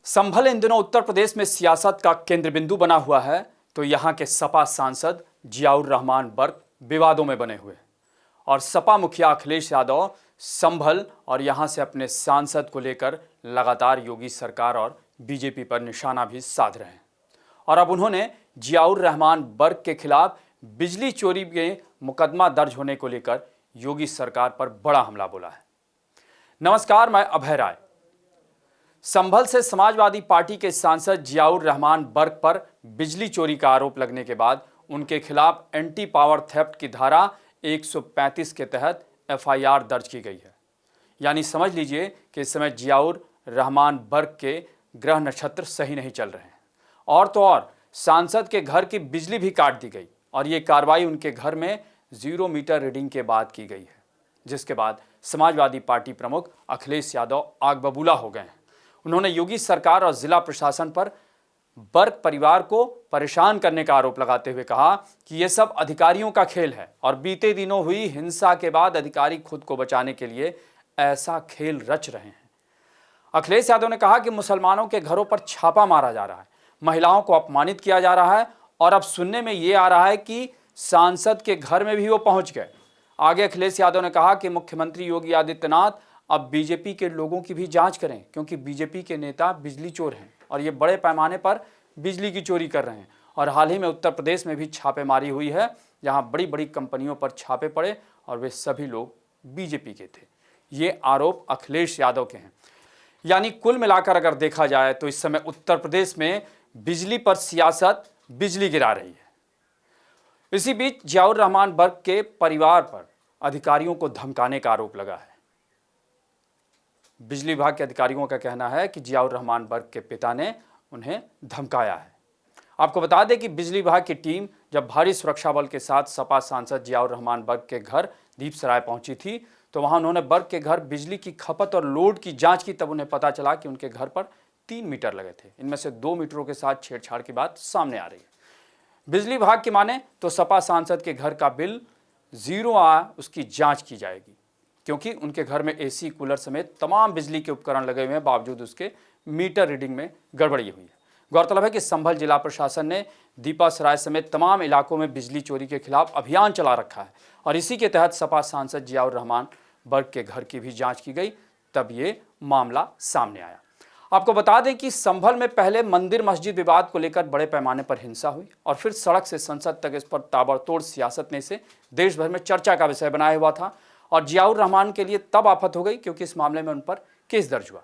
संभल इन दिनों उत्तर प्रदेश में सियासत का केंद्र बिंदु बना हुआ है, तो यहां के सपा सांसद जियाउर रहमान बर्क विवादों में बने हुए हैं और सपा मुखिया अखिलेश यादव संभल और यहां से अपने सांसद को लेकर लगातार योगी सरकार और बीजेपी पर निशाना भी साध रहे हैं। और अब उन्होंने जियाउर रहमान बर्क के खिलाफ बिजली चोरी में मुकदमा दर्ज होने को लेकर योगी सरकार पर बड़ा हमला बोला है। नमस्कार, मैं अभय राय। संभल से समाजवादी पार्टी के सांसद जियाउर रहमान बर्क पर बिजली चोरी का आरोप लगने के बाद उनके खिलाफ एंटी पावर थेफ्ट की धारा 135 के तहत एफआईआर दर्ज की गई है। यानी समझ लीजिए कि इस समय जियाउर रहमान बर्क के ग्रह नक्षत्र सही नहीं चल रहे हैं। और तो और सांसद के घर की बिजली भी काट दी गई और ये कार्रवाई उनके घर में 0 मीटर रीडिंग के बाद की गई है, जिसके बाद समाजवादी पार्टी प्रमुख अखिलेश यादव आग बबूला हो गए हैं। उन्होंने योगी सरकार और जिला प्रशासन पर बर्क परिवार को परेशान करने का आरोप लगाते हुए कहा कि यह सब अधिकारियों का खेल है और बीते दिनों हुई हिंसा के बाद अधिकारी खुद को बचाने के लिए ऐसा खेल रच रहे हैं। अखिलेश यादव ने कहा कि मुसलमानों के घरों पर छापा मारा जा रहा है, महिलाओं को अपमानित किया जा रहा है और अब सुनने में यह आ रहा है कि सांसद के घर में भी वो पहुंच गए। आगे अखिलेश यादव ने कहा कि मुख्यमंत्री योगी आदित्यनाथ अब बीजेपी के लोगों की भी जांच करें, क्योंकि बीजेपी के नेता बिजली चोर हैं और ये बड़े पैमाने पर बिजली की चोरी कर रहे हैं। और हाल ही में उत्तर प्रदेश में भी छापेमारी हुई है, जहां बड़ी बड़ी कंपनियों पर छापे पड़े और वे सभी लोग बीजेपी के थे। ये आरोप अखिलेश यादव के हैं। यानी कुल मिलाकर अगर देखा जाए तो इस समय उत्तर प्रदेश में बिजली पर सियासत बिजली गिरा रही है। इसी बीच जियाउर रहमान बर्क के परिवार पर अधिकारियों को धमकाने का आरोप लगा है। बिजली विभाग के अधिकारियों का कहना है कि जियाउर रहमान बर्क के पिता ने उन्हें धमकाया है। आपको बता दें कि बिजली विभाग की टीम जब भारी सुरक्षा बल के साथ सपा सांसद जियाउर रहमान बर्क के घर दीपसराय पहुंची थी, तो वहां उन्होंने बर्क के घर बिजली की खपत और लोड की जांच की। तब उन्हें पता चला कि उनके घर पर 3 मीटर लगे थे। इनमें से 2 मीटरों के साथ छेड़छाड़ की बात सामने आ रही है। बिजली विभाग की माने तो सपा सांसद के घर का बिल 0 आया, उसकी जांच की जाएगी, क्योंकि उनके घर में एसी, कूलर समेत तमाम बिजली के उपकरण लगे हुए हैं, बावजूद उसके मीटर रीडिंग में गड़बड़ी हुई है। गौरतलब है कि संभल जिला प्रशासन ने दीपासराय समेत तमाम इलाकों में बिजली चोरी के खिलाफ अभियान चला रखा है और इसी के तहत सपा सांसद जियाउर रहमान बर्क के घर की भी जांच की गई, तब ये मामला सामने आया। आपको बता दें कि संभल में पहले मंदिर मस्जिद विवाद को लेकर बड़े पैमाने पर हिंसा हुई और फिर सड़क से संसद तक इस पर ताबड़तोड़ सियासत ने इसे देश भर में चर्चा का विषय बनाया हुआ था। और जियाउर रहमान के लिए तब आफत हो गई क्योंकि इस मामले में उन पर केस दर्ज हुआ।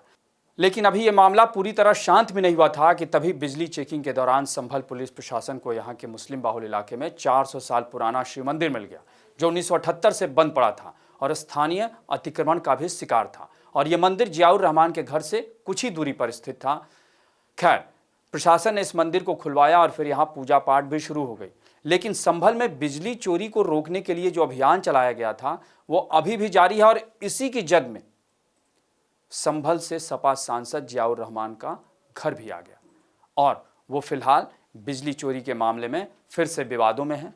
लेकिन अभी यह मामला पूरी तरह शांत भी नहीं हुआ था कि तभी बिजली चेकिंग के दौरान संभल पुलिस प्रशासन को यहां के मुस्लिम बाहुल इलाके में 400 साल पुराना शिव मंदिर मिल गया, जो 1978 से बंद पड़ा था और स्थानीय अतिक्रमण का भी शिकार था। और यह मंदिर जियाउर रहमान के घर से कुछ ही दूरी पर स्थित था। खैर, प्रशासन ने इस मंदिर को खुलवाया और फिर यहाँ पूजा पाठ भी शुरू हो गई। लेकिन संभल में बिजली चोरी को रोकने के लिए जो अभियान चलाया गया था वो अभी भी जारी है और इसी की जद में संभल से सपा सांसद जियाउर रहमान का घर भी आ गया और वो फिलहाल बिजली चोरी के मामले में फिर से विवादों में हैं।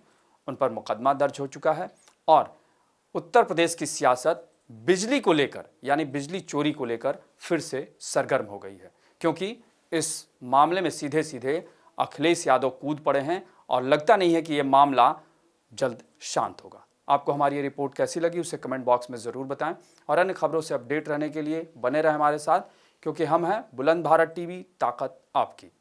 उन पर मुकदमा दर्ज हो चुका है और उत्तर प्रदेश की सियासत बिजली को लेकर, यानी बिजली चोरी को लेकर फिर से सरगर्म हो गई है, क्योंकि इस मामले में सीधे सीधे अखिलेश यादव कूद पड़े हैं और लगता नहीं है कि यह मामला जल्द शांत होगा। आपको हमारी ये रिपोर्ट कैसी लगी उसे कमेंट बॉक्स में ज़रूर बताएं और अन्य खबरों से अपडेट रहने के लिए बने रहें हमारे साथ, क्योंकि हम हैं बुलंद भारत टीवी, ताकत आपकी।